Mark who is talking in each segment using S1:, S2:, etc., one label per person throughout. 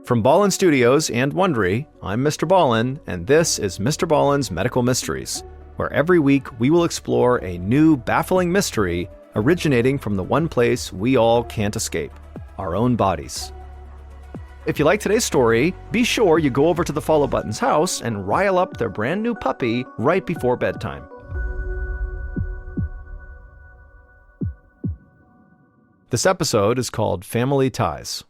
S1: From Ballin Studios and Wondery, I'm Mr. Ballin, and this is Mr. Ballen's Medical Mysteries, where every week we will explore a new, baffling mystery originating from the one place we all can't escape, our own bodies. If you like today's story, be sure you go over to the Follow Button's house and rile up their brand new puppy right before bedtime. This episode is called Family Ties.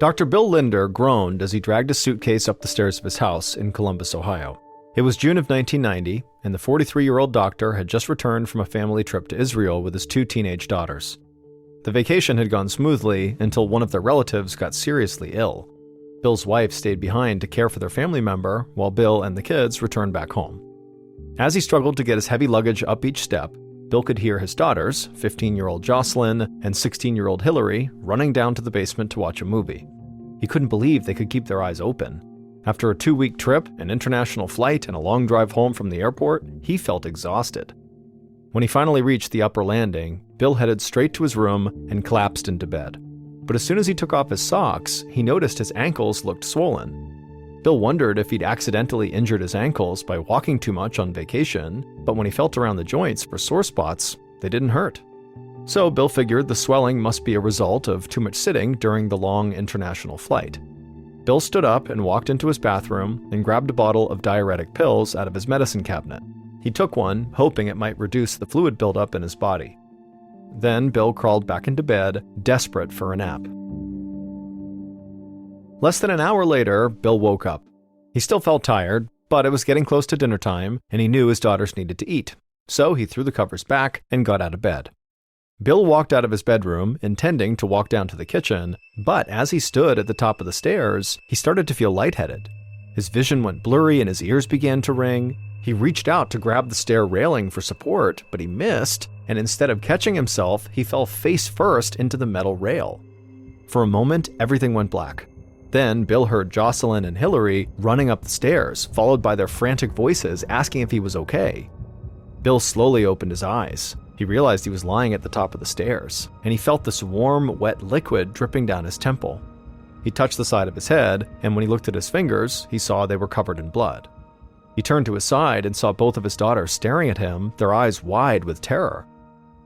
S1: Dr. Bill Linder groaned as he dragged a suitcase up the stairs of his house in Columbus, Ohio. It was June of 1990, and the 43-year-old doctor had just returned from a family trip to Israel with his 2 teenage daughters. The vacation had gone smoothly until one of their relatives got seriously ill. Bill's wife stayed behind to care for their family member while Bill and the kids returned back home. As he struggled to get his heavy luggage up each step, Bill could hear his daughters, 15-year-old Jocelyn and 16-year-old Hillary, running down to the basement to watch a movie. He couldn't believe they could keep their eyes open. After a 2-week trip, an international flight, and a long drive home from the airport, he felt exhausted. When he finally reached the upper landing, Bill headed straight to his room and collapsed into bed. But as soon as he took off his socks, he noticed his ankles looked swollen. Bill wondered if he'd accidentally injured his ankles by walking too much on vacation, but when he felt around the joints for sore spots, they didn't hurt. So Bill figured the swelling must be a result of too much sitting during the long international flight. Bill stood up and walked into his bathroom and grabbed a bottle of diuretic pills out of his medicine cabinet. He took one, hoping it might reduce the fluid buildup in his body. Then Bill crawled back into bed, desperate for a nap. Less than an hour later, Bill woke up. He still felt tired, but it was getting close to dinner time, and he knew his daughters needed to eat. So he threw the covers back and got out of bed. Bill walked out of his bedroom, intending to walk down to the kitchen, but as he stood at the top of the stairs, he started to feel lightheaded. His vision went blurry and his ears began to ring. He reached out to grab the stair railing for support, but he missed, and instead of catching himself, he fell face first into the metal rail. For a moment, everything went black. Then Bill heard Jocelyn and Hillary running up the stairs, followed by their frantic voices asking if he was okay. Bill slowly opened his eyes. He realized he was lying at the top of the stairs, and he felt this warm, wet liquid dripping down his temple. He touched the side of his head, and when he looked at his fingers, he saw they were covered in blood. He turned to his side and saw both of his daughters staring at him, their eyes wide with terror.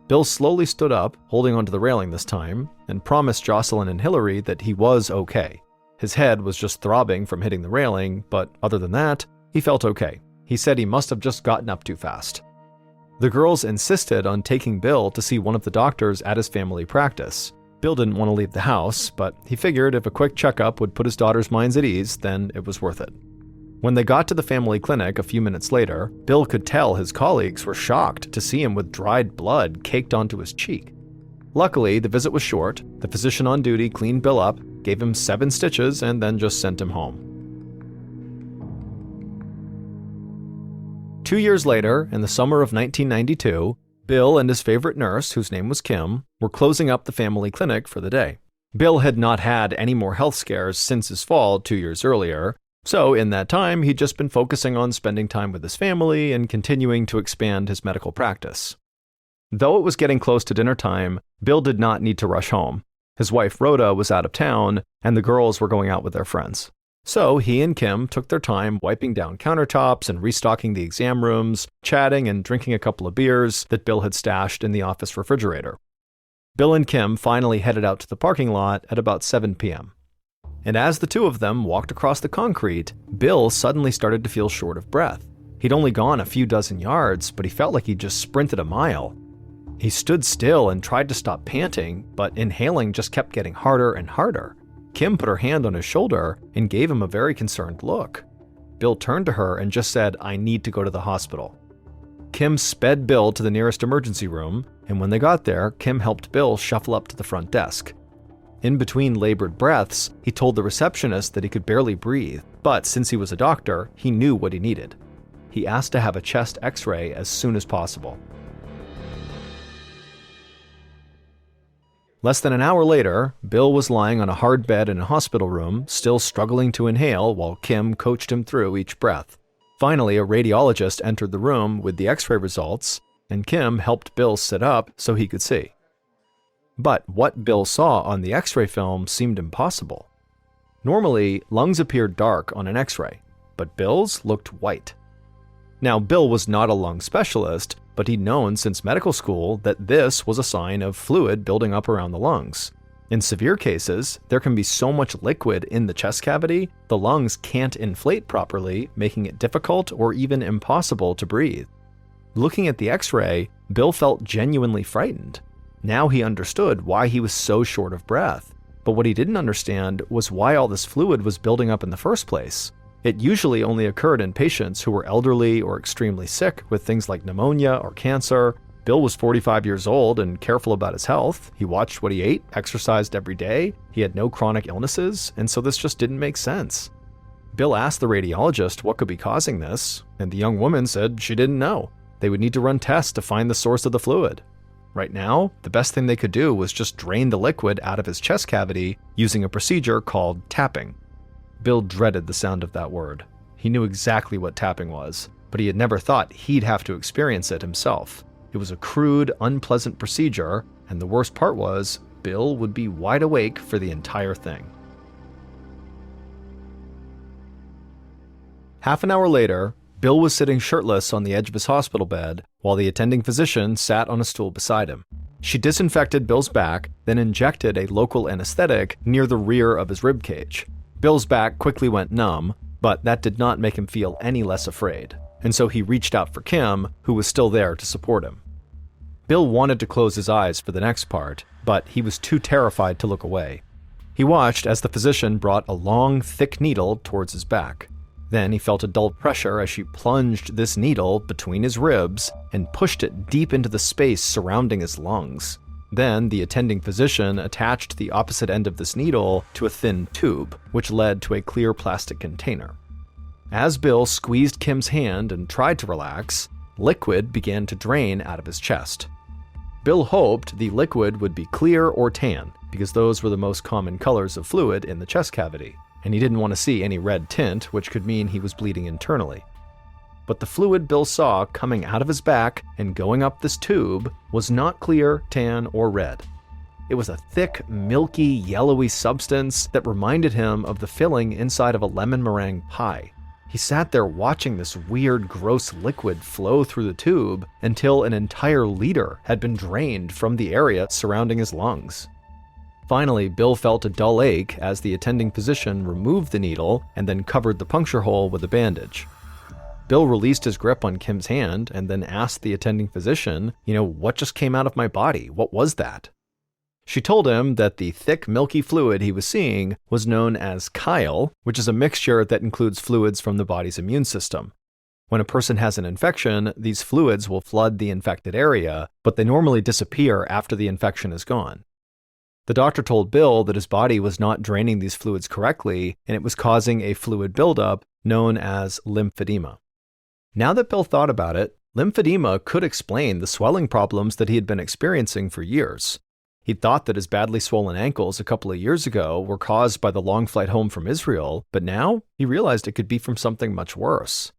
S1: Bill slowly stood up, holding onto the railing this time, and promised Jocelyn and Hillary that he was okay. His head was just throbbing from hitting the railing, but other than that, he felt okay. He said he must have just gotten up too fast. The girls insisted on taking Bill to see one of the doctors at his family practice. Bill didn't want to leave the house, but he figured if a quick checkup would put his daughters' minds at ease, then it was worth it. When they got to the family clinic a few minutes later, Bill could tell his colleagues were shocked to see him with dried blood caked onto his cheek. Luckily, the visit was short. The physician on duty cleaned Bill up, gave him 7 stitches, and then just sent him home. 2 years later, in the summer of 1992, Bill and his favorite nurse, whose name was Kim, were closing up the family clinic for the day. Bill had not had any more health scares since his fall 2 years earlier, so in that time he'd just been focusing on spending time with his family and continuing to expand his medical practice. Though it was getting close to dinner time, Bill did not need to rush home. His wife Rhoda was out of town, and the girls were going out with their friends. So he and Kim took their time wiping down countertops and restocking the exam rooms, chatting and drinking a couple of beers that Bill had stashed in the office refrigerator. Bill and Kim finally headed out to the parking lot at about 7 p.m. And as the two of them walked across the concrete, Bill suddenly started to feel short of breath. He'd only gone a few dozen yards, but he felt like he'd just sprinted a mile. He stood still and tried to stop panting, but inhaling just kept getting harder and harder. Kim put her hand on his shoulder and gave him a very concerned look. Bill turned to her and just said, "I need to go to the hospital." Kim sped Bill to the nearest emergency room, and when they got there, Kim helped Bill shuffle up to the front desk. In between labored breaths, he told the receptionist that he could barely breathe, but since he was a doctor, he knew what he needed. He asked to have a chest x-ray as soon as possible. Less than an hour later, Bill was lying on a hard bed in a hospital room, still struggling to inhale while Kim coached him through each breath. Finally, a radiologist entered the room with the x-ray results, and Kim helped Bill sit up so he could see. But what Bill saw on the X-ray film seemed impossible. Normally, lungs appear dark on an X-ray, but Bill's looked white. Now, Bill was not a lung specialist, but he'd known since medical school that this was a sign of fluid building up around the lungs. In severe cases, there can be so much liquid in the chest cavity, the lungs can't inflate properly, making it difficult or even impossible to breathe. Looking at the X-ray, Bill felt genuinely frightened. Now he understood why he was so short of breath, but what he didn't understand was why all this fluid was building up in the first place. It usually only occurred in patients who were elderly or extremely sick with things like pneumonia or cancer. Bill was 45 years old and careful about his health. He watched what he ate, exercised every day. He had no chronic illnesses, and so this just didn't make sense. Bill asked the radiologist what could be causing this, and the young woman said she didn't know. They would need to run tests to find the source of the fluid. Right now, the best thing they could do was just drain the liquid out of his chest cavity using a procedure called tapping. Bill dreaded the sound of that word. He knew exactly what tapping was, but he had never thought he'd have to experience it himself. It was a crude, unpleasant procedure, and the worst part was, Bill would be wide awake for the entire thing. Half an hour later, Bill was sitting shirtless on the edge of his hospital bed, while the attending physician sat on a stool beside him. She disinfected Bill's back, then injected a local anesthetic near the rear of his rib cage. Bill's back quickly went numb, but that did not make him feel any less afraid, and so he reached out for Kim, who was still there to support him. Bill wanted to close his eyes for the next part, but he was too terrified to look away. He watched as the physician brought a long, thick needle towards his back. Then he felt a dull pressure as she plunged this needle between his ribs and pushed it deep into the space surrounding his lungs. Then the attending physician attached the opposite end of this needle to a thin tube, which led to a clear plastic container. As Bill squeezed Kim's hand and tried to relax, liquid began to drain out of his chest. Bill hoped the liquid would be clear or tan, because those were the most common colors of fluid in the chest cavity, and he didn't want to see any red tint, which could mean he was bleeding internally. But the fluid Bill saw coming out of his back and going up this tube was not clear, tan, or red. It was a thick, milky, yellowy substance that reminded him of the filling inside of a lemon meringue pie. He sat there watching this weird, gross liquid flow through the tube until an entire liter had been drained from the area surrounding his lungs. Finally, Bill felt a dull ache as the attending physician removed the needle and then covered the puncture hole with a bandage. Bill released his grip on Kim's hand and then asked the attending physician, what just came out of my body? What was that? She told him that the thick, milky fluid he was seeing was known as chyle, which is a mixture that includes fluids from the body's immune system. When a person has an infection, these fluids will flood the infected area, but they normally disappear after the infection is gone. The doctor told Bill that his body was not draining these fluids correctly, and it was causing a fluid buildup known as lymphedema. Now that Bill thought about it, lymphedema could explain the swelling problems that he had been experiencing for years. He'd thought that his badly swollen ankles a couple of years ago were caused by the long flight home from Israel, but now he realized it could be from something much worse.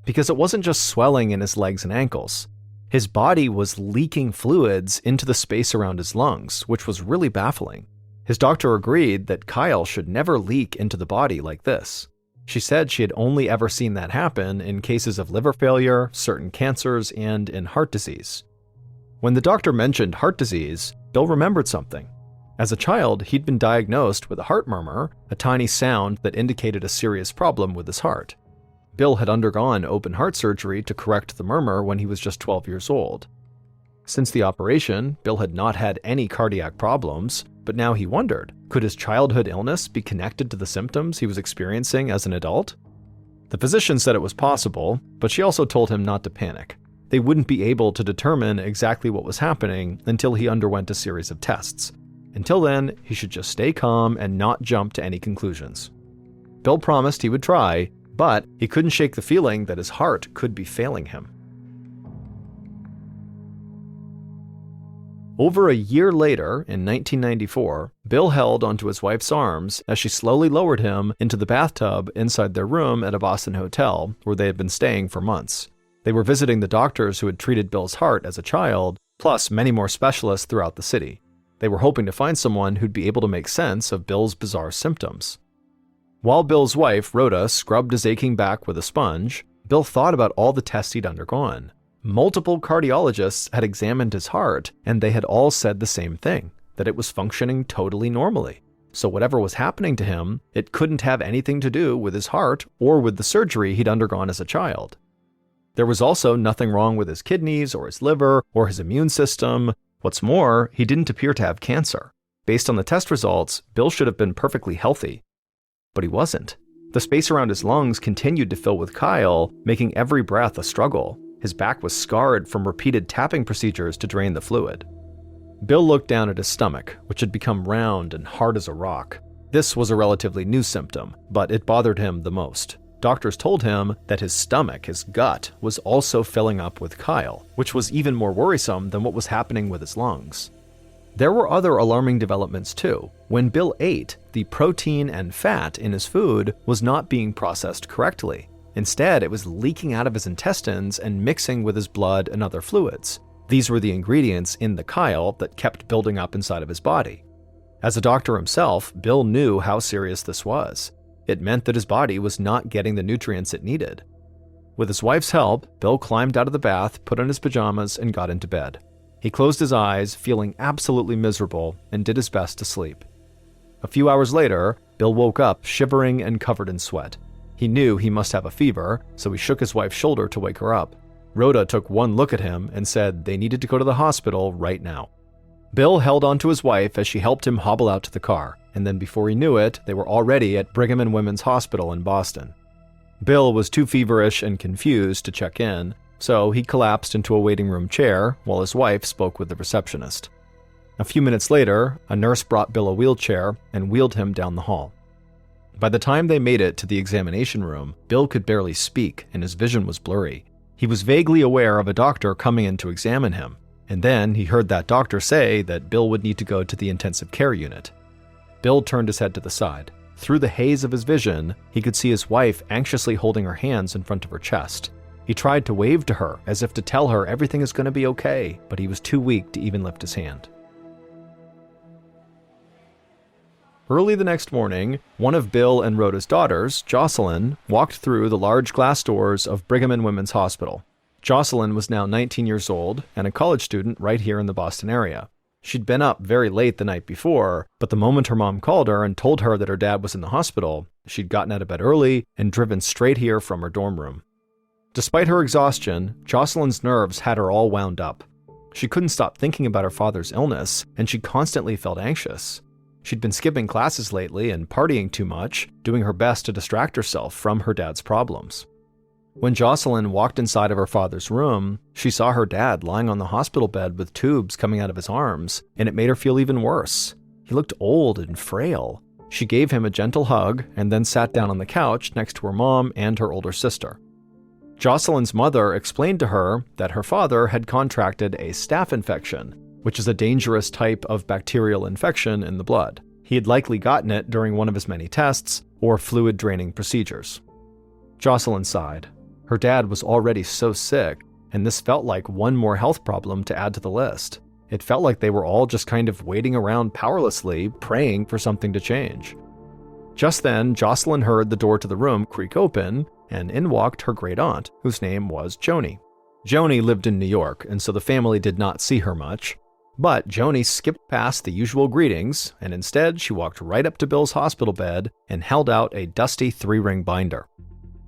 S1: Because it wasn't just swelling in his legs and ankles. His body was leaking fluids into the space around his lungs, which was really baffling. His doctor agreed that chyle should never leak into the body like this. She said she had only ever seen that happen in cases of liver failure, certain cancers, and in heart disease. When the doctor mentioned heart disease, Bill remembered something. As a child, he'd been diagnosed with a heart murmur, a tiny sound that indicated a serious problem with his heart. Bill had undergone open heart surgery to correct the murmur when he was just 12 years old. Since the operation, Bill had not had any cardiac problems, but now he wondered, could his childhood illness be connected to the symptoms he was experiencing as an adult? The physician said it was possible, but she also told him not to panic. They wouldn't be able to determine exactly what was happening until he underwent a series of tests. Until then, he should just stay calm and not jump to any conclusions. Bill promised he would try, but he couldn't shake the feeling that his heart could be failing him. Over a year later, in 1994, Bill held onto his wife's arms as she slowly lowered him into the bathtub inside their room at a Boston hotel where they had been staying for months. They were visiting the doctors who had treated Bill's heart as a child, plus many more specialists throughout the city. They were hoping to find someone who'd be able to make sense of Bill's bizarre symptoms. While Bill's wife, Rhoda, scrubbed his aching back with a sponge, Bill thought about all the tests he'd undergone. Multiple cardiologists had examined his heart, and they had all said the same thing, that it was functioning totally normally. So whatever was happening to him, it couldn't have anything to do with his heart or with the surgery he'd undergone as a child. There was also nothing wrong with his kidneys or his liver or his immune system. What's more, he didn't appear to have cancer. Based on the test results, Bill should have been perfectly healthy. But he wasn't. The space around his lungs continued to fill with chyle, making every breath a struggle. His back was scarred from repeated tapping procedures to drain the fluid. Bill looked down at his stomach, which had become round and hard as a rock. This was a relatively new symptom, but it bothered him the most. Doctors told him that his stomach, his gut, was also filling up with chyle, which was even more worrisome than what was happening with his lungs. There were other alarming developments too. When Bill ate, the protein and fat in his food was not being processed correctly. Instead, it was leaking out of his intestines and mixing with his blood and other fluids. These were the ingredients in the chyle that kept building up inside of his body. As a doctor himself, Bill knew how serious this was. It meant that his body was not getting the nutrients it needed. With his wife's help, Bill climbed out of the bath, put on his pajamas, and got into bed. He closed his eyes, feeling absolutely miserable, and did his best to sleep. A few hours later, Bill woke up shivering and covered in sweat. He knew he must have a fever, so he shook his wife's shoulder to wake her up. Rhoda took one look at him and said they needed to go to the hospital right now. Bill held onto his wife as she helped him hobble out to the car, and then before he knew it, they were already at Brigham and Women's Hospital in Boston. Bill was too feverish and confused to check in, so he collapsed into a waiting room chair while his wife spoke with the receptionist. A few minutes later, a nurse brought Bill a wheelchair and wheeled him down the hall. By the time they made it to the examination room, Bill could barely speak and his vision was blurry. He was vaguely aware of a doctor coming in to examine him, and then he heard that doctor say that Bill would need to go to the intensive care unit. Bill turned his head to the side. Through the haze of his vision, he could see his wife anxiously holding her hands in front of her chest. He tried to wave to her as if to tell her everything is going to be okay, but he was too weak to even lift his hand. Early the next morning, one of Bill and Rhoda's daughters, Jocelyn, walked through the large glass doors of Brigham and Women's Hospital. Jocelyn was now 19 years old and a college student right here in the Boston area. She'd been up very late the night before, but the moment her mom called her and told her that her dad was in the hospital, she'd gotten out of bed early and driven straight here from her dorm room. Despite her exhaustion, Jocelyn's nerves had her all wound up. She couldn't stop thinking about her father's illness, and she constantly felt anxious. She'd been skipping classes lately and partying too much, doing her best to distract herself from her dad's problems. When Jocelyn walked inside of her father's room, she saw her dad lying on the hospital bed with tubes coming out of his arms, and it made her feel even worse. He looked old and frail. She gave him a gentle hug and then sat down on the couch next to her mom and her older sister. Jocelyn's mother explained to her that her father had contracted a staph infection, which is a dangerous type of bacterial infection in the blood. He had likely gotten it during one of his many tests or fluid draining procedures. Jocelyn sighed. Her dad was already so sick, and this felt like one more health problem to add to the list. It felt like they were all just kind of waiting around powerlessly, praying for something to change. Just then, Jocelyn heard the door to the room creak open, and in walked her great-aunt, whose name was Joni. Joni lived in New York, and so the family did not see her much. But Joni skipped past the usual greetings, and instead she walked right up to Bill's hospital bed and held out a dusty 3-ring binder.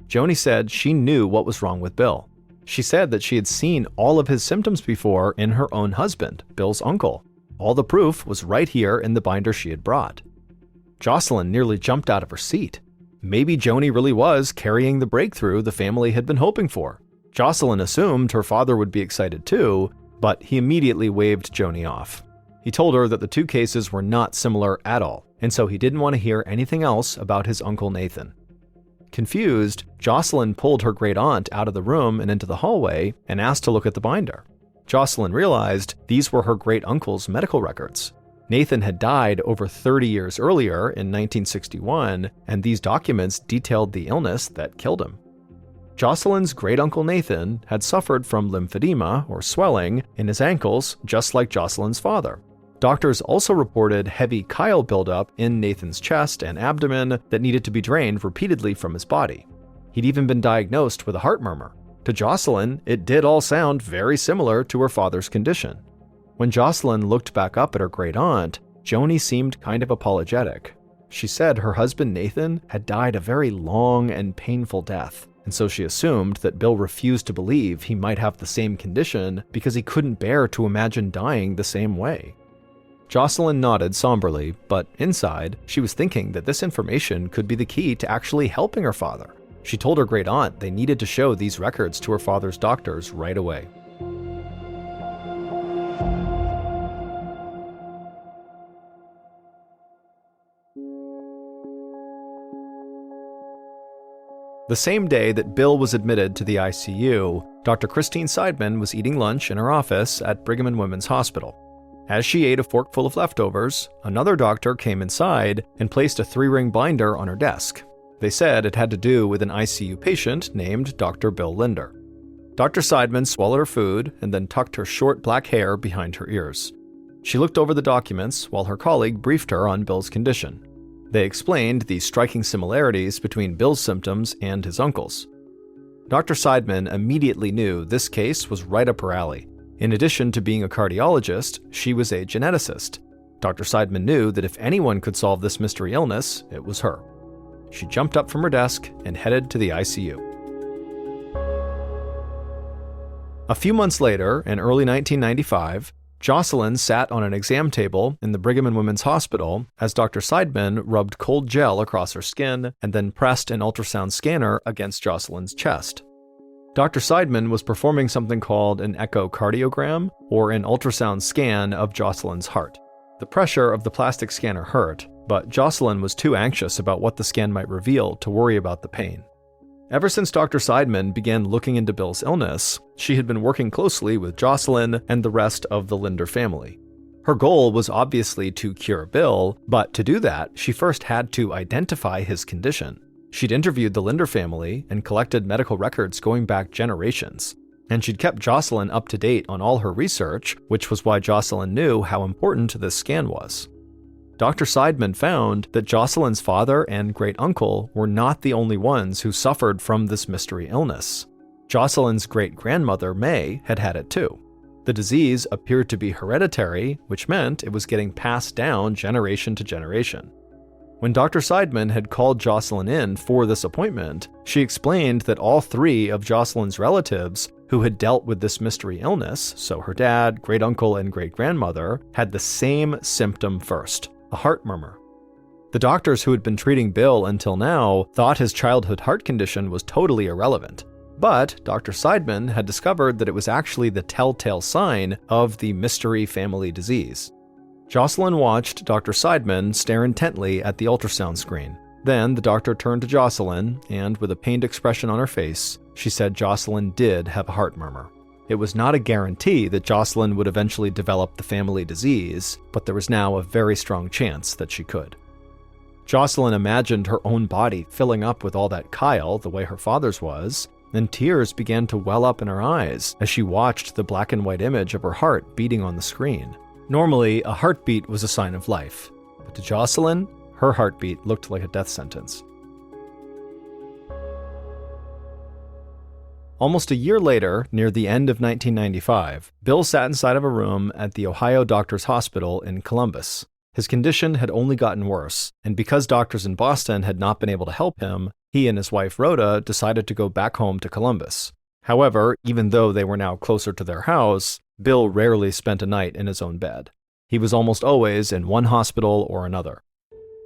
S1: Joni said she knew what was wrong with Bill. She said that she had seen all of his symptoms before in her own husband, Bill's uncle. All the proof was right here in the binder she had brought. Jocelyn nearly jumped out of her seat. Maybe Joni really was carrying the breakthrough the family had been hoping for. Jocelyn assumed her father would be excited too, but he immediately waved Joni off. He told her that the two cases were not similar at all, and so he didn't want to hear anything else about his Uncle Nathan. Confused, Jocelyn pulled her great-aunt out of the room and into the hallway and asked to look at the binder. Jocelyn realized these were her great-uncle's medical records. Nathan had died over 30 years earlier in 1961, and these documents detailed the illness that killed him. Jocelyn's great-uncle Nathan had suffered from lymphedema, or swelling, in his ankles, just like Jocelyn's father. Doctors also reported heavy chyle buildup in Nathan's chest and abdomen that needed to be drained repeatedly from his body. He'd even been diagnosed with a heart murmur. To Jocelyn, it did all sound very similar to her father's condition. When Jocelyn looked back up at her great-aunt, Joni seemed kind of apologetic. She said her husband Nathan had died a very long and painful death, and so she assumed that Bill refused to believe he might have the same condition because he couldn't bear to imagine dying the same way. Jocelyn nodded somberly, but inside, she was thinking that this information could be the key to actually helping her father. She told her great-aunt they needed to show these records to her father's doctors right away. The same day that Bill was admitted to the ICU, Dr. Christine Seidman was eating lunch in her office at Brigham and Women's Hospital. As she ate a forkful of leftovers, another doctor came inside and placed a 3-ring binder on her desk. They said it had to do with an ICU patient named Dr. Bill Linder. Dr. Seidman swallowed her food and then tucked her short black hair behind her ears. She looked over the documents while her colleague briefed her on Bill's condition. They explained the striking similarities between Bill's symptoms and his uncle's. Dr. Seidman immediately knew this case was right up her alley. In addition to being a cardiologist, she was a geneticist. Dr. Seidman knew that if anyone could solve this mystery illness, it was her. She jumped up from her desk and headed to the ICU. A few months later, in early 1995, Jocelyn sat on an exam table in the Brigham and Women's Hospital as Dr. Seidman rubbed cold gel across her skin and then pressed an ultrasound scanner against Jocelyn's chest. Dr. Seidman was performing something called an echocardiogram, or an ultrasound scan of Jocelyn's heart. The pressure of the plastic scanner hurt, but Jocelyn was too anxious about what the scan might reveal to worry about the pain. Ever since Dr. Seidman began looking into Bill's illness, she had been working closely with Jocelyn and the rest of the Linder family. Her goal was obviously to cure Bill, but to do that, she first had to identify his condition. She'd interviewed the Linder family and collected medical records going back generations. And she'd kept Jocelyn up to date on all her research, which was why Jocelyn knew how important this scan was. Dr. Seidman found that Jocelyn's father and great-uncle were not the only ones who suffered from this mystery illness. Jocelyn's great-grandmother, May, had had it too. The disease appeared to be hereditary, which meant it was getting passed down generation to generation. When Dr. Seidman had called Jocelyn in for this appointment, she explained that all 3 of Jocelyn's relatives who had dealt with this mystery illness, so her dad, great-uncle, and great-grandmother, had the same symptom first, a heart murmur. The doctors who had been treating Bill until now thought his childhood heart condition was totally irrelevant. But Dr. Seidman had discovered that it was actually the telltale sign of the mystery family disease. Jocelyn watched Dr. Seidman stare intently at the ultrasound screen. Then the doctor turned to Jocelyn, and with a pained expression on her face, she said Jocelyn did have a heart murmur. It was not a guarantee that Jocelyn would eventually develop the family disease, but there was now a very strong chance that she could. Jocelyn imagined her own body filling up with all that chyle the way her father's was, and tears began to well up in her eyes as she watched the black and white image of her heart beating on the screen. Normally, a heartbeat was a sign of life, but to Jocelyn, her heartbeat looked like a death sentence. Almost a year later, near the end of 1995, Bill sat inside of a room at the Ohio Doctors Hospital in Columbus. His condition had only gotten worse, and because doctors in Boston had not been able to help him, he and his wife Rhoda decided to go back home to Columbus. However, even though they were now closer to their house, Bill rarely spent a night in his own bed. He was almost always in one hospital or another.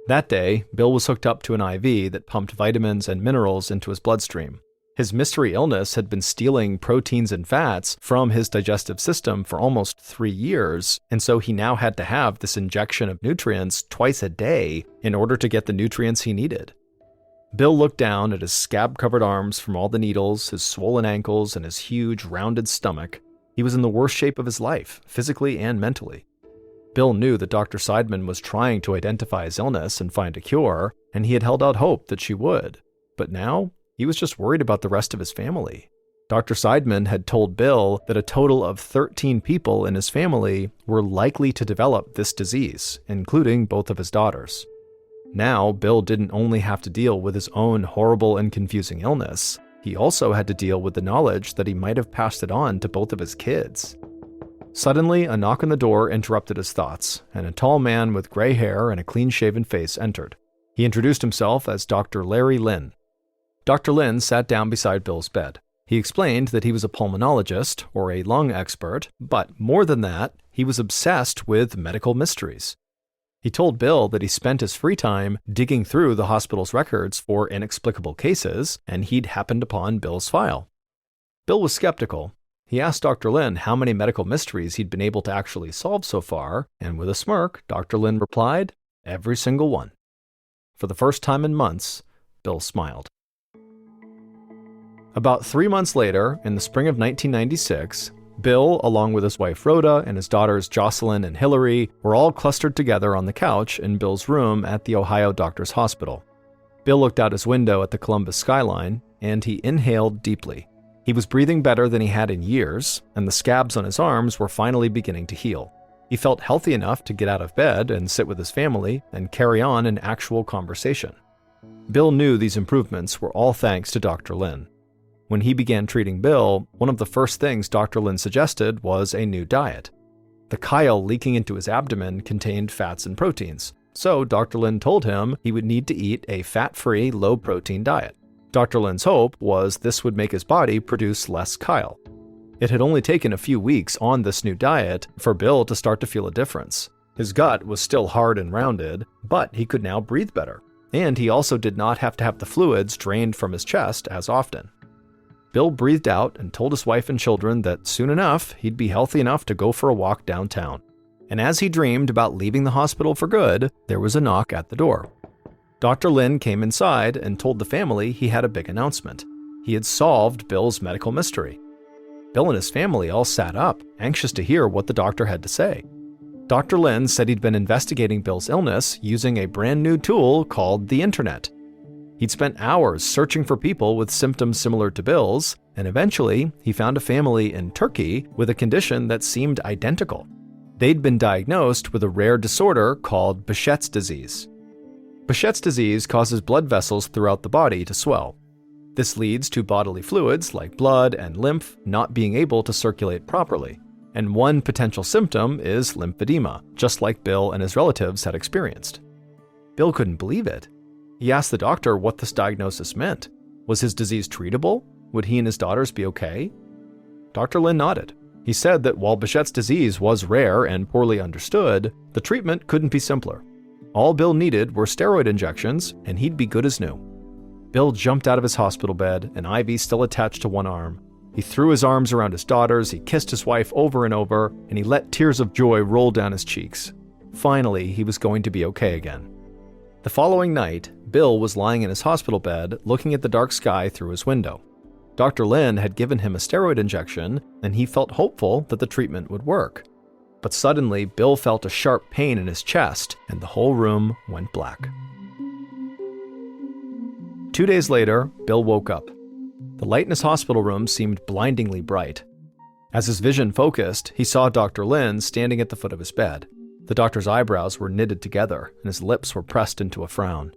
S1: That day, Bill was hooked up to an IV that pumped vitamins and minerals into his bloodstream. His mystery illness had been stealing proteins and fats from his digestive system for almost 3 years, and so he now had to have this injection of nutrients twice a day in order to get the nutrients he needed. Bill looked down at his scab-covered arms from all the needles, his swollen ankles, and his huge, rounded stomach. He was in the worst shape of his life, physically and mentally. Bill knew that Dr. Seidman was trying to identify his illness and find a cure, and he had held out hope that she would. But now, he was just worried about the rest of his family. Dr. Seidman had told Bill that a total of 13 people in his family were likely to develop this disease, including both of his daughters. Now, Bill didn't only have to deal with his own horrible and confusing illness, he also had to deal with the knowledge that he might have passed it on to both of his kids. Suddenly, a knock on the door interrupted his thoughts, and a tall man with gray hair and a clean-shaven face entered. He introduced himself as Dr. Larry Lynn. Dr. Lynn sat down beside Bill's bed. He explained that he was a pulmonologist, or a lung expert, but more than that, he was obsessed with medical mysteries. He told Bill that he spent his free time digging through the hospital's records for inexplicable cases, and he'd happened upon Bill's file. Bill was skeptical. He asked Dr. Lynn how many medical mysteries he'd been able to actually solve so far, and with a smirk, Dr. Lynn replied, "Every single one." For the first time in months, Bill smiled. About 3 months later, in the spring of 1996, Bill, along with his wife Rhoda and his daughters Jocelyn and Hillary, were all clustered together on the couch in Bill's room at the Ohio Doctors Hospital. Bill looked out his window at the Columbus skyline, and he inhaled deeply. He was breathing better than he had in years, and the scabs on his arms were finally beginning to heal. He felt healthy enough to get out of bed and sit with his family and carry on an actual conversation. Bill knew these improvements were all thanks to Dr. Lynn. When he began treating Bill, one of the first things Dr. Lynn suggested was a new diet. The chyle leaking into his abdomen contained fats and proteins, so Dr. Lynn told him he would need to eat a fat-free, low-protein diet. Dr. Lynn's hope was this would make his body produce less chyle. It had only taken a few weeks on this new diet for Bill to start to feel a difference. His gut was still hard and rounded, but he could now breathe better, and he also did not have to have the fluids drained from his chest as often. Bill breathed out and told his wife and children that soon enough he'd be healthy enough to go for a walk downtown. And as he dreamed about leaving the hospital for good, there was a knock at the door. Dr. Lynn came inside and told the family he had a big announcement. He had solved Bill's medical mystery. Bill and his family all sat up, anxious to hear what the doctor had to say. Dr. Lynn said he'd been investigating Bill's illness using a brand new tool called the Internet. He'd spent hours searching for people with symptoms similar to Bill's, and eventually he found a family in Turkey with a condition that seemed identical. They'd been diagnosed with a rare disorder called Behçet's disease. Behçet's disease causes blood vessels throughout the body to swell. This leads to bodily fluids like blood and lymph not being able to circulate properly, and one potential symptom is lymphedema, just like Bill and his relatives had experienced. Bill couldn't believe it. He asked the doctor what this diagnosis meant. Was his disease treatable? Would he and his daughters be okay? Dr. Lynn nodded. He said that while Behçet's disease was rare and poorly understood, the treatment couldn't be simpler. All Bill needed were steroid injections, and he'd be good as new. Bill jumped out of his hospital bed, an IV still attached to one arm. He threw his arms around his daughters, he kissed his wife over and over, and he let tears of joy roll down his cheeks. Finally, he was going to be okay again. The following night, Bill was lying in his hospital bed, looking at the dark sky through his window. Dr. Lynn had given him a steroid injection, and he felt hopeful that the treatment would work. But suddenly, Bill felt a sharp pain in his chest, and the whole room went black. 2 days later, Bill woke up. The light in his hospital room seemed blindingly bright. As his vision focused, he saw Dr. Lynn standing at the foot of his bed. The doctor's eyebrows were knitted together, and his lips were pressed into a frown.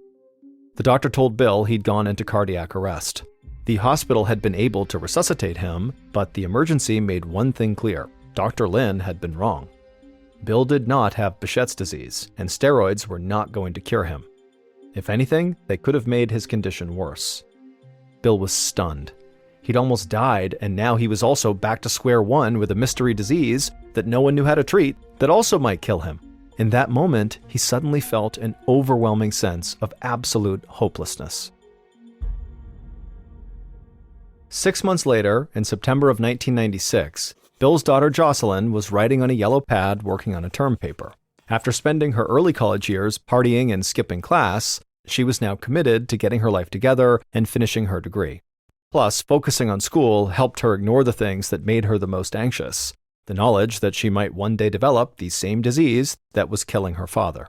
S1: The doctor told Bill he'd gone into cardiac arrest. The hospital had been able to resuscitate him, but the emergency made one thing clear. Dr. Lynn had been wrong. Bill did not have Behçet's disease, and steroids were not going to cure him. If anything, they could have made his condition worse. Bill was stunned. He'd almost died, and now he was also back to square one with a mystery disease that no one knew how to treat that also might kill him. In that moment, he suddenly felt an overwhelming sense of absolute hopelessness. 6 months later, in September of 1996, Bill's daughter Jocelyn was writing on a yellow pad working on a term paper. After spending her early college years partying and skipping class, she was now committed to getting her life together and finishing her degree. Plus, focusing on school helped her ignore the things that made her the most anxious, the knowledge that she might one day develop the same disease that was killing her father.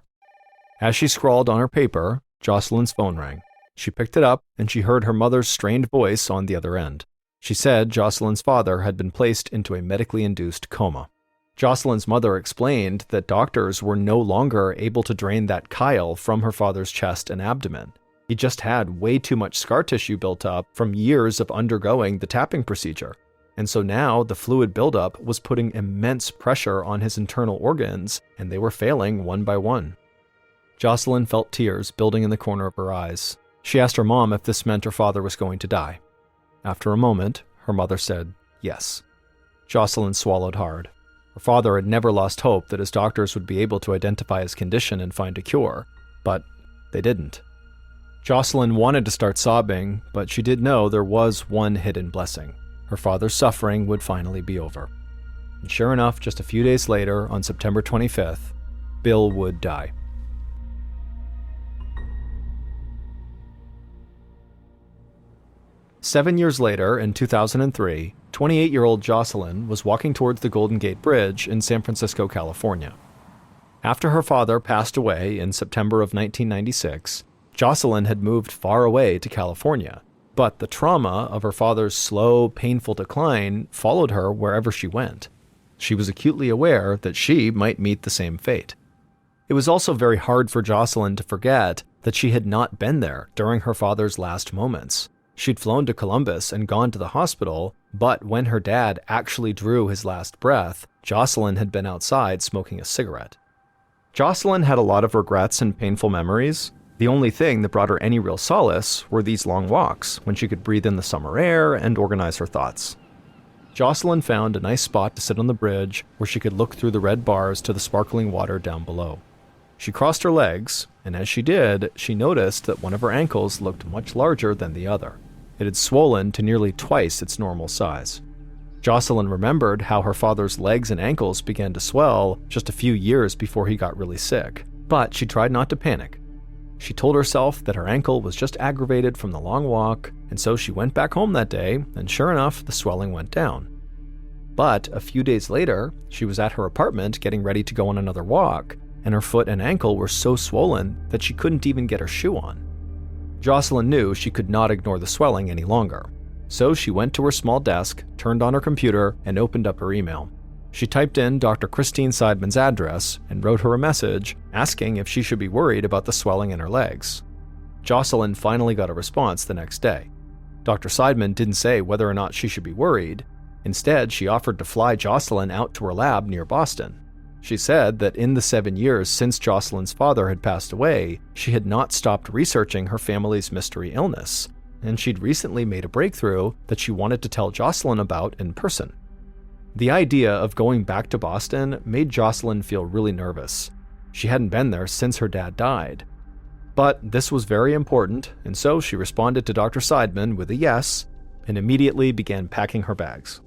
S1: As she scrawled on her paper, Jocelyn's phone rang. She picked it up, and she heard her mother's strained voice on the other end. She said Jocelyn's father had been placed into a medically induced coma. Jocelyn's mother explained that doctors were no longer able to drain that chyle from her father's chest and abdomen. He just had way too much scar tissue built up from years of undergoing the tapping procedure. And so now the fluid buildup was putting immense pressure on his internal organs, and they were failing one by one. Jocelyn felt tears building in the corner of her eyes. She asked her mom if this meant her father was going to die. After a moment, her mother said yes. Jocelyn swallowed hard. Her father had never lost hope that his doctors would be able to identify his condition and find a cure, but they didn't. Jocelyn wanted to start sobbing, but she did know there was one hidden blessing. Her father's suffering would finally be over. And sure enough, just a few days later, on September 25th, Bill would die. Seven years later, in 2003, 28-year-old Jocelyn was walking towards the Golden Gate Bridge in San Francisco, California. After her father passed away in September of 1996, Jocelyn had moved far away to California, but the trauma of her father's slow, painful decline followed her wherever she went. She was acutely aware that she might meet the same fate. It was also very hard for Jocelyn to forget that she had not been there during her father's last moments. She'd flown to Columbus and gone to the hospital, but when her dad actually drew his last breath, Jocelyn had been outside smoking a cigarette. Jocelyn had a lot of regrets and painful memories. The only thing that brought her any real solace were these long walks, when she could breathe in the summer air and organize her thoughts. Jocelyn found a nice spot to sit on the bridge where she could look through the red bars to the sparkling water down below. She crossed her legs, and as she did, she noticed that one of her ankles looked much larger than the other. It had swollen to nearly twice its normal size. Jocelyn remembered how her father's legs and ankles began to swell just a few years before he got really sick, but she tried not to panic. She told herself that her ankle was just aggravated from the long walk, and so she went back home that day, and sure enough, the swelling went down. But a few days later, she was at her apartment getting ready to go on another walk, and her foot and ankle were so swollen that she couldn't even get her shoe on. Jocelyn knew she could not ignore the swelling any longer, so she went to her small desk, turned on her computer, and opened up her email. She typed in Dr. Christine Seidman's address and wrote her a message asking if she should be worried about the swelling in her legs. Jocelyn finally got a response the next day. Dr. Seidman didn't say whether or not she should be worried. Instead, she offered to fly Jocelyn out to her lab near Boston. She said that in the 7 years since Jocelyn's father had passed away, she had not stopped researching her family's mystery illness, and she'd recently made a breakthrough that she wanted to tell Jocelyn about in person. The idea of going back to Boston made Jocelyn feel really nervous. She hadn't been there since her dad died. But this was very important, and so she responded to Dr. Seidman with a yes, and immediately began packing her bags.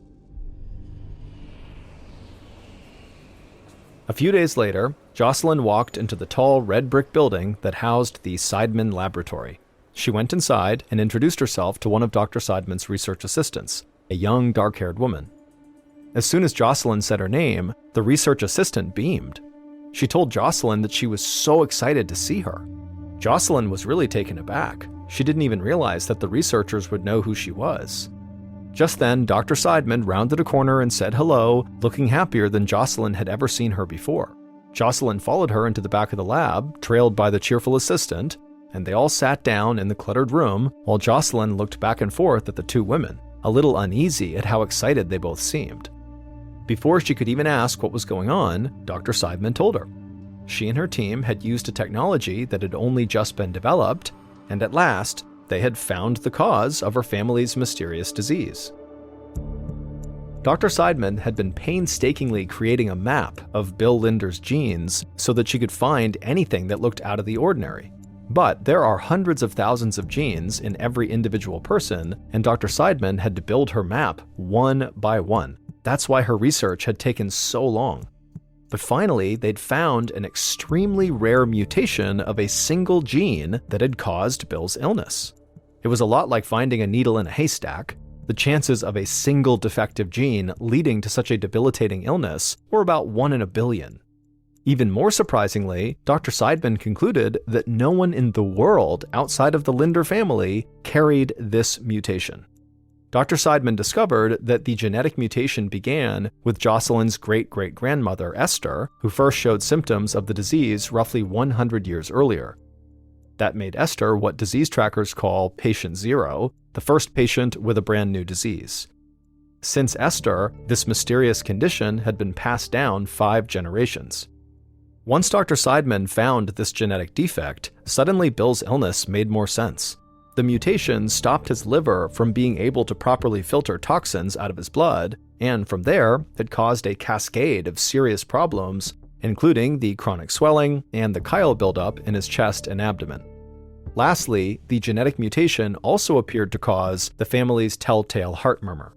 S1: A few days later, Jocelyn walked into the tall red brick building that housed the Seidman Laboratory. She went inside and introduced herself to one of Dr. Seidman's research assistants, a young, dark-haired woman. As soon as Jocelyn said her name, the research assistant beamed. She told Jocelyn that she was so excited to see her. Jocelyn was really taken aback. She didn't even realize that the researchers would know who she was. Just then, Dr. Seidman rounded a corner and said hello, looking happier than Jocelyn had ever seen her before. Jocelyn followed her into the back of the lab, trailed by the cheerful assistant, and they all sat down in the cluttered room while Jocelyn looked back and forth at the two women, a little uneasy at how excited they both seemed. Before she could even ask what was going on, Dr. Seidman told her. She and her team had used a technology that had only just been developed, and at last, they had found the cause of her family's mysterious disease. Dr. Seidman had been painstakingly creating a map of Bill Linder's genes so that she could find anything that looked out of the ordinary. But there are hundreds of thousands of genes in every individual person, and Dr. Seidman had to build her map one by one. That's why her research had taken so long. But finally, they'd found an extremely rare mutation of a single gene that had caused Bill's illness. It was a lot like finding a needle in a haystack. The chances of a single defective gene leading to such a debilitating illness were about 1 in a billion. Even more surprisingly, Dr. Seidman concluded that no one in the world outside of the Linder family carried this mutation. Dr. Seidman discovered that the genetic mutation began with Jocelyn's great-great-grandmother, Esther, who first showed symptoms of the disease roughly 100 years earlier. That made Esther what disease trackers call patient zero, the first patient with a brand new disease. Since Esther, this mysterious condition had been passed down 5 generations. Once Dr. Seidman found this genetic defect, suddenly Bill's illness made more sense. The mutation stopped his liver from being able to properly filter toxins out of his blood, and from there, it caused a cascade of serious problems, including the chronic swelling and the chyle buildup in his chest and abdomen. Lastly, the genetic mutation also appeared to cause the family's telltale heart murmur.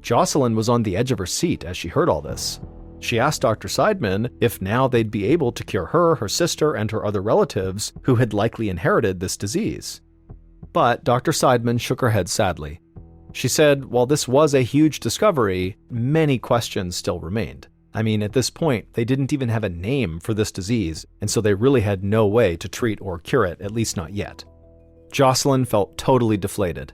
S1: Jocelyn was on the edge of her seat as she heard all this. She asked Dr. Seidman if now they'd be able to cure her, her sister, and her other relatives who had likely inherited this disease. But Dr. Seidman shook her head sadly. She said, while this was a huge discovery, many questions still remained. I mean, at this point, they didn't even have a name for this disease, and so they really had no way to treat or cure it, at least not yet. Jocelyn felt totally deflated.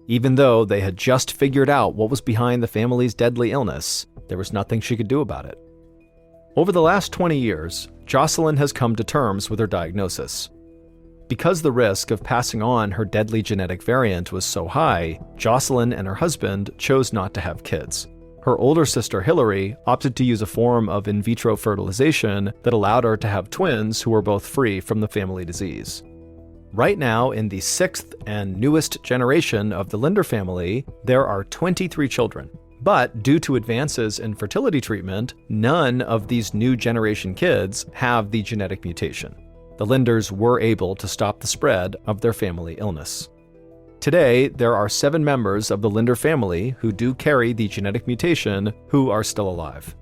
S1: Even though they had just figured out what was behind the family's deadly illness, there was nothing she could do about it. Over the last 20 years, Jocelyn has come to terms with her diagnosis. Because the risk of passing on her deadly genetic variant was so high, Jocelyn and her husband chose not to have kids. Her older sister Hillary opted to use a form of in vitro fertilization that allowed her to have twins who were both free from the family disease. Right now, in the 6th and newest generation of the Linder family, there are 23 children. But due to advances in fertility treatment, none of these new generation kids have the genetic mutation. The Linders were able to stop the spread of their family illness. Today, there are 7 members of the Linder family who do carry the genetic mutation who are still alive.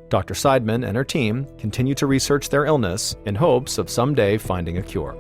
S1: Dr. Seidman and her team continue to research their illness in hopes of someday finding a cure.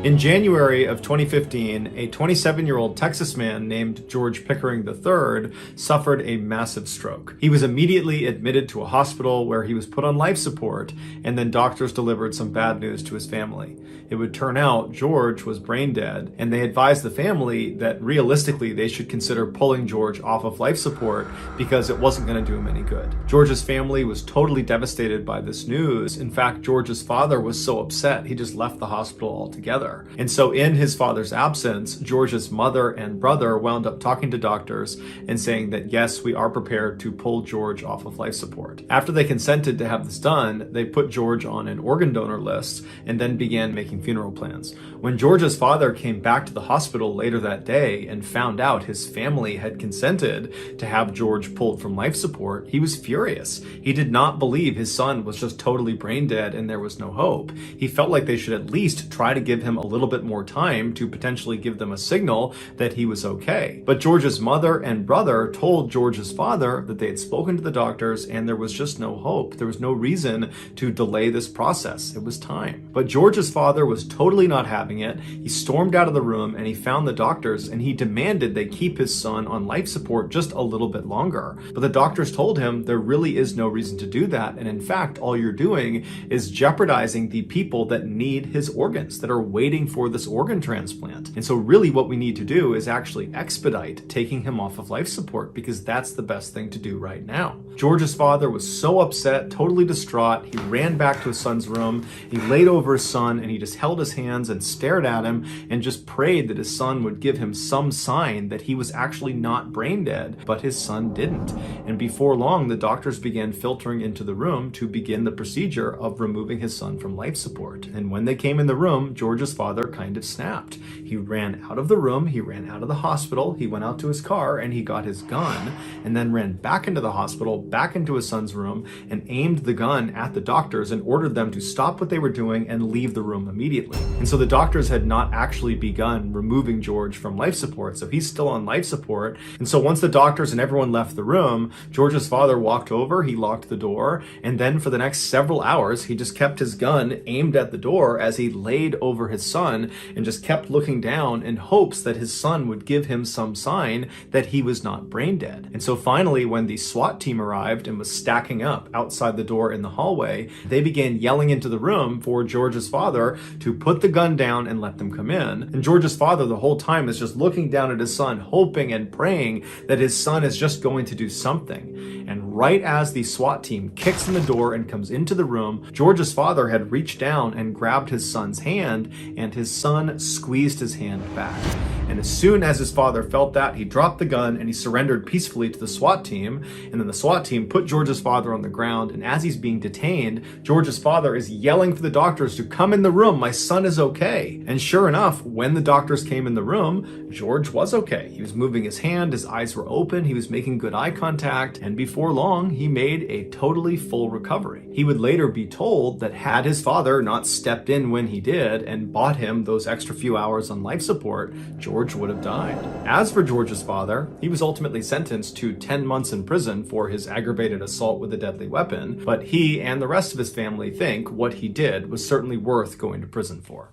S1: In January of 2015, a 27-year-old Texas man named George Pickering III suffered a massive stroke. He was immediately admitted to a hospital where he was put on life support, and then doctors delivered some bad news to his family. It would turn out George was brain dead, and they advised the family that realistically they should consider pulling George off of life support because it wasn't going to do him any good. George's family was totally devastated by this news. In fact, George's father was so upset he just left the hospital altogether. And so in his father's absence, George's mother and brother wound up talking to doctors and saying that yes, we are prepared to pull George off of life support. After they consented to have this done, they put George on an organ donor list and then began making funeral plans. When George's father came back to the hospital later that day and found out his family had consented to have George pulled from life support, he was furious. He did not believe his son was just totally brain dead and there was no hope. He felt like they should at least try to give him a little bit more time to potentially give them a signal that he was okay. But George's mother and brother told George's father that they had spoken to the doctors and there was just no hope. There was no reason to delay this process. It was time. But George's father was totally not having it. He stormed out of the room and he found the doctors and he demanded they keep his son on life support just a little bit longer. But the doctors told him there really is no reason to do that. And in fact, all you're doing is jeopardizing the people that need his organs, that are waiting for this organ transplant. And so really what we need to do is actually expedite taking him off of life support because that's the best thing to do right now. George's father was so upset, totally distraught. He ran back to his son's room. He laid over his son and he just held his hands and stared at him and just prayed that his son would give him some sign that he was actually not brain dead, but his son didn't. And before long, the doctors began filtering into the room to begin the procedure of removing his son from life support. And when they came in the room, George's father kind of snapped. He ran out of the room, he ran out of the hospital, he went out to his car and he got his gun and then ran back into the hospital, back into his son's room and aimed the gun at the doctors and ordered them to stop what they were doing and leave the room immediately. And so the doctors had not actually begun removing George from life support, so he's still on life support. And so once the doctors and everyone left the room, George's father walked over, he locked the door, and then for the next several hours, he just kept his gun aimed at the door as he laid over his son and just kept looking down in hopes that his son would give him some sign that he was not brain dead. And so finally, when the SWAT team arrived and was stacking up outside the door in the hallway, they began yelling into the room for George's father to put the gun down and let them come in. And George's father the whole time is just looking down at his son, hoping and praying that his son is just going to do something. And right as the SWAT team kicks in the door and comes into the room, George's father had reached down and grabbed his son's hand, and his son squeezed his hand back. And as soon as his father felt that, he dropped the gun and he surrendered peacefully to the SWAT team. And then the SWAT team put George's father on the ground, and as he's being detained, George's father is yelling for the doctors to come in the room. My son is okay. And sure enough, when the doctors came in the room, George was okay. He was moving his hand, his eyes were open, he was making good eye contact, and before long, he made a totally full recovery. He would later be told that had his father not stepped in when he did and bought him those extra few hours on life support, George would have died. As for George's father, he was ultimately sentenced to 10 months in prison for his aggravated assault with a deadly weapon, but he and the rest of his family think what he did was certainly worth going to prison for.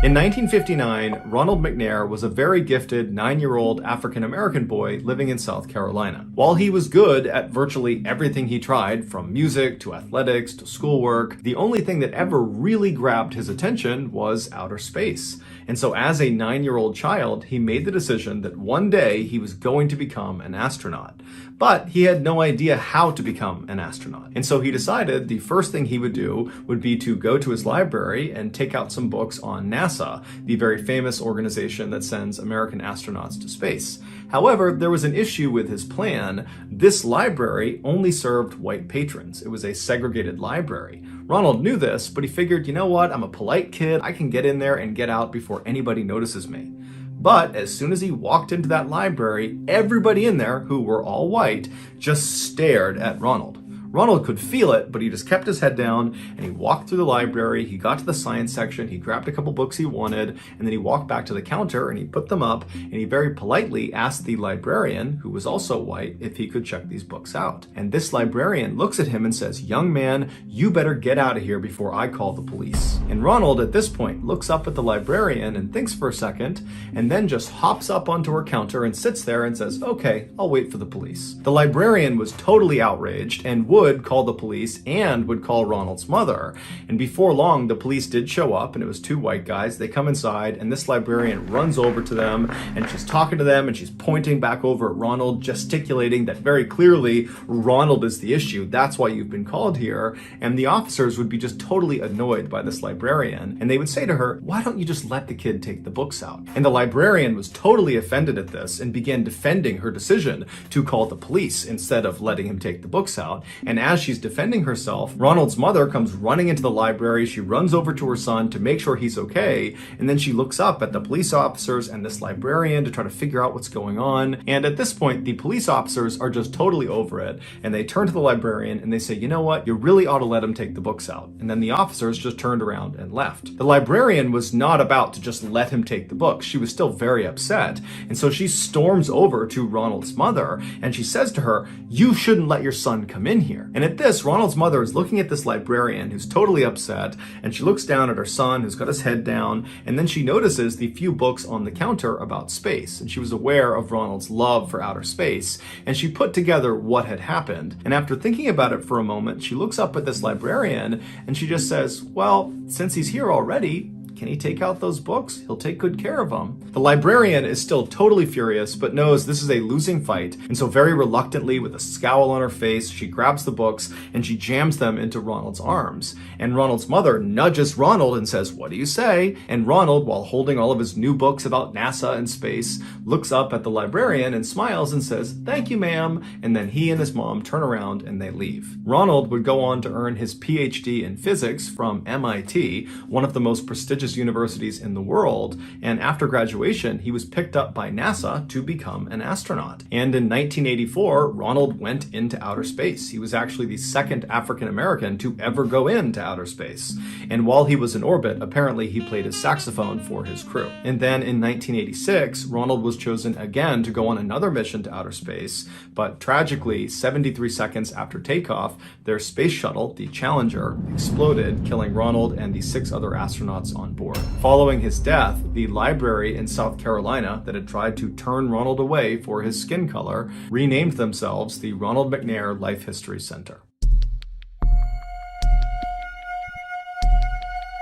S1: In 1959, Ronald McNair was a very gifted 9-year-old African-American boy living in South Carolina. While he was good at virtually everything he tried, from music to athletics to schoolwork, the only thing that ever really grabbed his attention was outer space. And so as a 9-year-old child, he made the decision that one day he was going to become an astronaut. But he had no idea how to become an astronaut. And so he decided the first thing he would do would be to go to his library and take out some books on NASA, the very famous organization that sends American astronauts to space. However, there was an issue with his plan. This library only served white patrons. It was a segregated library. Ronald knew this, but he figured, you know what, I'm a polite kid, I can get in there and get out before anybody notices me. But as soon as he walked into that library, everybody in there, who were all white, just stared at Ronald. Ronald could feel it, but he just kept his head down and he walked through the library, he got to the science section, he grabbed a couple books he wanted, and then he walked back to the counter and he put them up, and he very politely asked the librarian, who was also white, if he could check these books out. And this librarian looks at him and says, "Young man, you better get out of here before I call the police." And Ronald, at this point, looks up at the librarian and thinks for a second, and then just hops up onto her counter and sits there and says, "Okay, I'll wait for the police." The librarian was totally outraged and would call the police and would call Ronald's mother. And before long, the police did show up, and it was two white guys. They come inside, and this librarian runs over to them, and she's talking to them, and she's pointing back over at Ronald, gesticulating that very clearly Ronald is the issue. That's why you've been called here. And the officers would be just totally annoyed by this librarian, and they would say to her, "Why don't you just let the kid take the books out?" And the librarian was totally offended at this and began defending her decision to call the police instead of letting him take the books out. And as she's defending herself, Ronald's mother comes running into the library. She runs over to her son to make sure he's okay, and then she looks up at the police officers and this librarian to try to figure out what's going on. And at this point, the police officers are just totally over it, and they turn to the librarian and they say, "You know what, you really ought to let him take the books out." And then the officers just turned around and left. The librarian was not about to just let him take the books. She was still very upset, and so she storms over to Ronald's mother and she says to her, "You shouldn't let your son come in here." And at this, Ronald's mother is looking at this librarian who's totally upset, and she looks down at her son who's got his head down, and then she notices the few books on the counter about space, and she was aware of Ronald's love for outer space, and she put together what had happened. And after thinking about it for a moment, she looks up at this librarian and she just says, "Well, since he's here already, can he take out those books? He'll take good care of them." The librarian is still totally furious, but knows this is a losing fight, and so very reluctantly, with a scowl on her face, she grabs the books and she jams them into Ronald's arms. And Ronald's mother nudges Ronald and says, "What do you say?" And Ronald, while holding all of his new books about NASA and space, looks up at the librarian and smiles and says, "Thank you, ma'am." And then he and his mom turn around and they leave. Ronald would go on to earn his PhD in physics from MIT, one of the most prestigious prestigious universities in the world, and after graduation, he was picked up by NASA to become an astronaut. And in 1984, Ronald went into outer space. He was actually the second African American to ever go into outer space. And while he was in orbit, apparently he played his saxophone for his crew. And then in 1986, Ronald was chosen again to go on another mission to outer space, but tragically, 73 seconds after takeoff, their space shuttle, the Challenger, exploded, killing Ronald and the 6 other astronauts on board. Following his death, the library in South Carolina that had tried to turn Ronald away for his skin color renamed themselves the Ronald McNair Life History Center.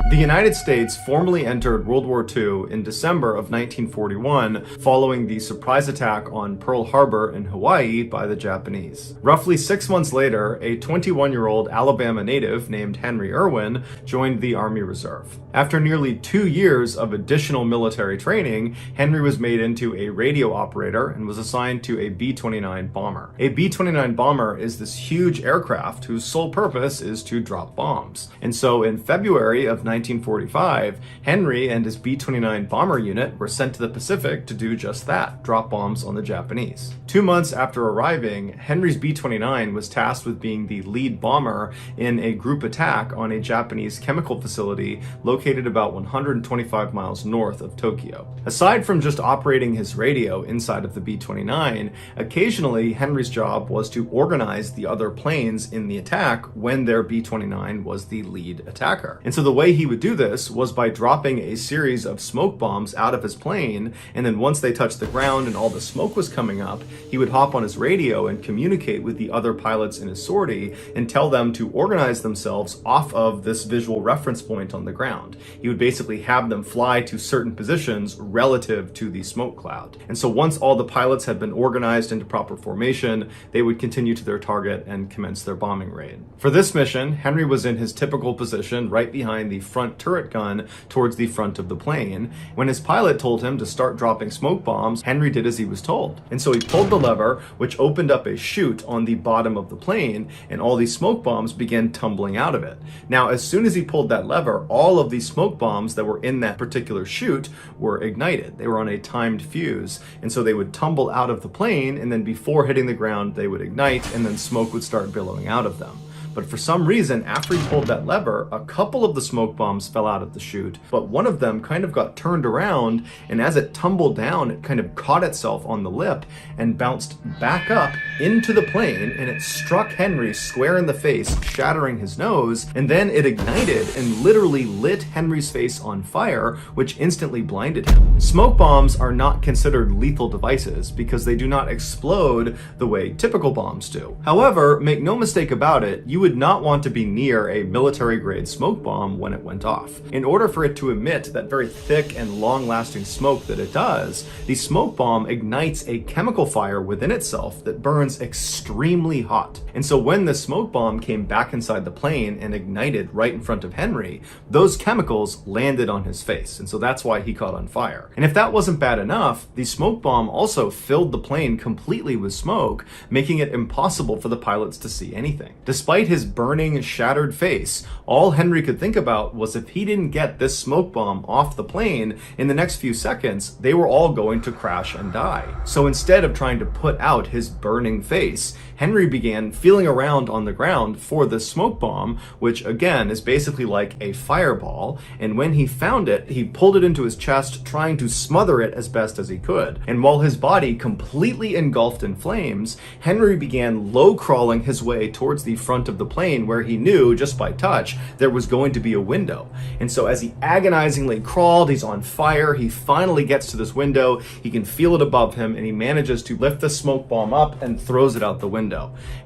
S1: The United States formally entered World War II in December of 1941 following the surprise attack on Pearl Harbor in Hawaii by the Japanese. Roughly 6 months later, a 21-year-old Alabama native named Henry Irwin joined the Army Reserve. After nearly 2 years of additional military training, Henry was made into a radio operator and was assigned to a B-29 bomber. A B-29 bomber is this huge aircraft whose sole purpose is to drop bombs. And so in February of 1945, Henry and his B-29 bomber unit were sent to the Pacific to do just that, drop bombs on the Japanese. 2 months after arriving, Henry's B-29 was tasked with being the lead bomber in a group attack on a Japanese chemical facility located about 125 miles north of Tokyo. Aside from just operating his radio inside of the B-29, occasionally Henry's job was to organize the other planes in the attack when their B-29 was the lead attacker. And so the way he would do this was by dropping a series of smoke bombs out of his plane, and then once they touched the ground and all the smoke was coming up, he would hop on his radio and communicate with the other pilots in his sortie and tell them to organize themselves off of this visual reference point on the ground. He would basically have them fly to certain positions relative to the smoke cloud. And so once all the pilots had been organized into proper formation, they would continue to their target and commence their bombing raid. For this mission, Henry was in his typical position right behind the front turret gun towards the front of the plane. When his pilot told him to start dropping smoke bombs, Henry did as he was told. And so he pulled the lever, which opened up a chute on the bottom of the plane, and all these smoke bombs began tumbling out of it. Now, as soon as he pulled that lever, all of these smoke bombs that were in that particular chute were ignited. They were on a timed fuse, and so they would tumble out of the plane, and then before hitting the ground, they would ignite, and then smoke would start billowing out of them. But for some reason, after he pulled that lever, a couple of the smoke bombs fell out of the chute, but one of them kind of got turned around, and as it tumbled down, it kind of caught itself on the lip and bounced back up into the plane, and it struck Henry square in the face, shattering his nose, and then it ignited and literally lit Henry's face on fire, which instantly blinded him. Smoke bombs are not considered lethal devices because they do not explode the way typical bombs do. However, make no mistake about it, you would not want to be near a military-grade smoke bomb when it went off. In order for it to emit that very thick and long-lasting smoke that it does, the smoke bomb ignites a chemical fire within itself that burns extremely hot. And so when the smoke bomb came back inside the plane and ignited right in front of Henry, those chemicals landed on his face, and so that's why he caught on fire. And if that wasn't bad enough, the smoke bomb also filled the plane completely with smoke, making it impossible for the pilots to see anything. Despite his burning, shattered face, all Henry could think about was if he didn't get this smoke bomb off the plane in the next few seconds, they were all going to crash and die. So instead of trying to put out his burning face, Henry began feeling around on the ground for the smoke bomb, which again is basically like a fireball, and when he found it, he pulled it into his chest, trying to smother it as best as he could. And while his body completely engulfed in flames, Henry began low-crawling his way towards the front of the plane, where he knew just by touch there was going to be a window. And so as he agonizingly crawled, he's on fire, he finally gets to this window, he can feel it above him, and he manages to lift the smoke bomb up and throws it out the window.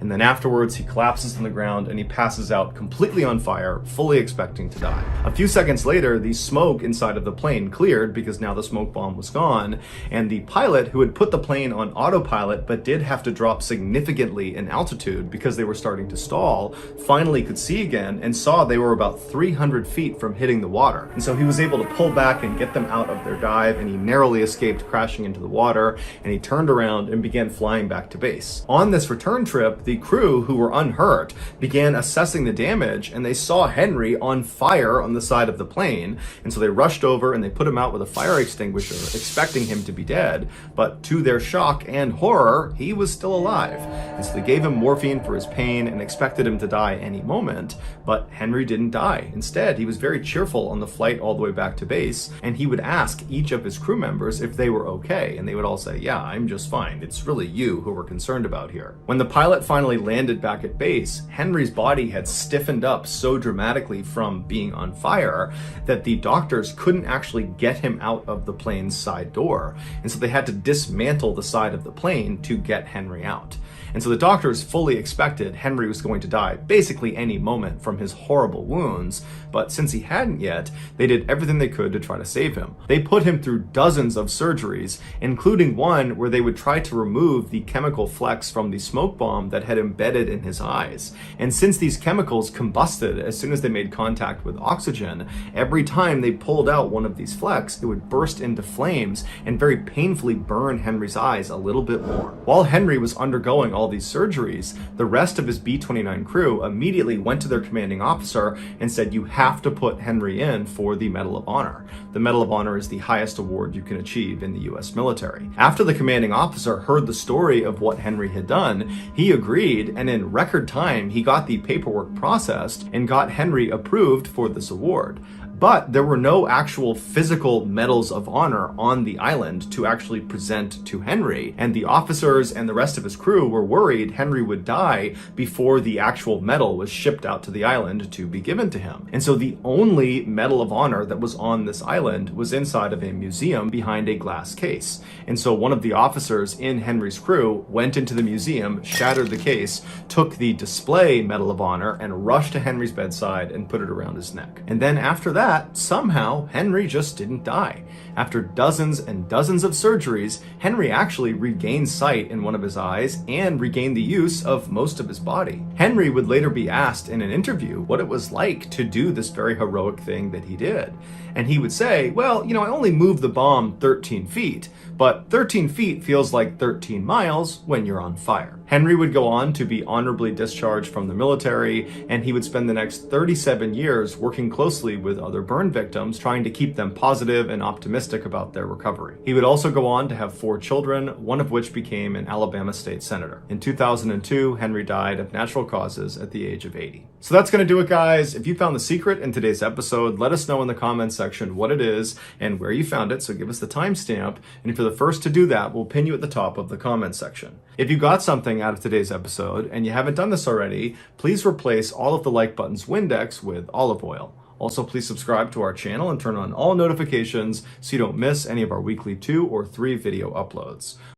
S1: And then afterwards he collapses on the ground and he passes out completely on fire, fully expecting to die. A few seconds later, the smoke inside of the plane cleared because now the smoke bomb was gone, and the pilot, who had put the plane on autopilot but did have to drop significantly in altitude because they were starting to stall, well, finally could see again and saw they were about 300 feet from hitting the water. And so he was able to pull back and get them out of their dive, and he narrowly escaped crashing into the water, and he turned around and began flying back to base. On this return trip, the crew, who were unhurt, began assessing the damage, and they saw Henry on fire on the side of the plane, and so they rushed over and they put him out with a fire extinguisher, expecting him to be dead, but to their shock and horror, he was still alive. And so they gave him morphine for his pain and expected him to die any moment, but Henry didn't die. Instead, he was very cheerful on the flight all the way back to base, and he would ask each of his crew members if they were okay, and they would all say, "Yeah, I'm just fine. It's really you who we're concerned about here." When the pilot finally landed back at base, Henry's body had stiffened up so dramatically from being on fire that the doctors couldn't actually get him out of the plane's side door, and so they had to dismantle the side of the plane to get Henry out. And so the doctors fully expected Henry was going to die basically any moment from his horrible wounds, but since he hadn't yet, they did everything they could to try to save him. They put him through dozens of surgeries, including one where they would try to remove the chemical flecks from the smoke bomb that had embedded in his eyes. And since these chemicals combusted as soon as they made contact with oxygen, every time they pulled out one of these flecks, it would burst into flames and very painfully burn Henry's eyes a little bit more. While Henry was undergoing all these surgeries, the rest of his B-29 crew immediately went to their commanding officer and said, "You have to put Henry in for the Medal of Honor." The Medal of Honor is the highest award you can achieve in the US military. After the commanding officer heard the story of what Henry had done, he agreed, and in record time, he got the paperwork processed and got Henry approved for this award. But there were no actual physical medals of honor on the island to actually present to Henry, and the officers and the rest of his crew were worried Henry would die before the actual medal was shipped out to the island to be given to him. And so the only Medal of Honor that was on this island was inside of a museum behind a glass case. And so one of the officers in Henry's crew went into the museum, shattered the case, took the display Medal of Honor, and rushed to Henry's bedside and put it around his neck. And then after that, somehow Henry just didn't die. After dozens and dozens of surgeries, Henry actually regained sight in one of his eyes and regained the use of most of his body. Henry would later be asked in an interview what it was like to do this very heroic thing that he did. And he would say, "Well, I only moved the bomb 13 feet, but 13 feet feels like 13 miles when you're on fire." Henry would go on to be honorably discharged from the military, and he would spend the next 37 years working closely with other burn victims, trying to keep them positive and optimistic about their recovery. He would also go on to have 4 children, one of which became an Alabama state senator. In 2002, Henry died of natural causes at the age of 80. So that's going to do it, guys. If you found the secret in today's episode, let us know in the comments section what it is and where you found it, so give us the timestamp, and if you're the first to do that, we'll pin you at the top of the comments section. If you got something out of today's episode and you haven't done this already, please replace all of the like button's Windex with olive oil. Also, please subscribe to our channel and turn on all notifications so you don't miss any of our weekly 2 or 3 video uploads.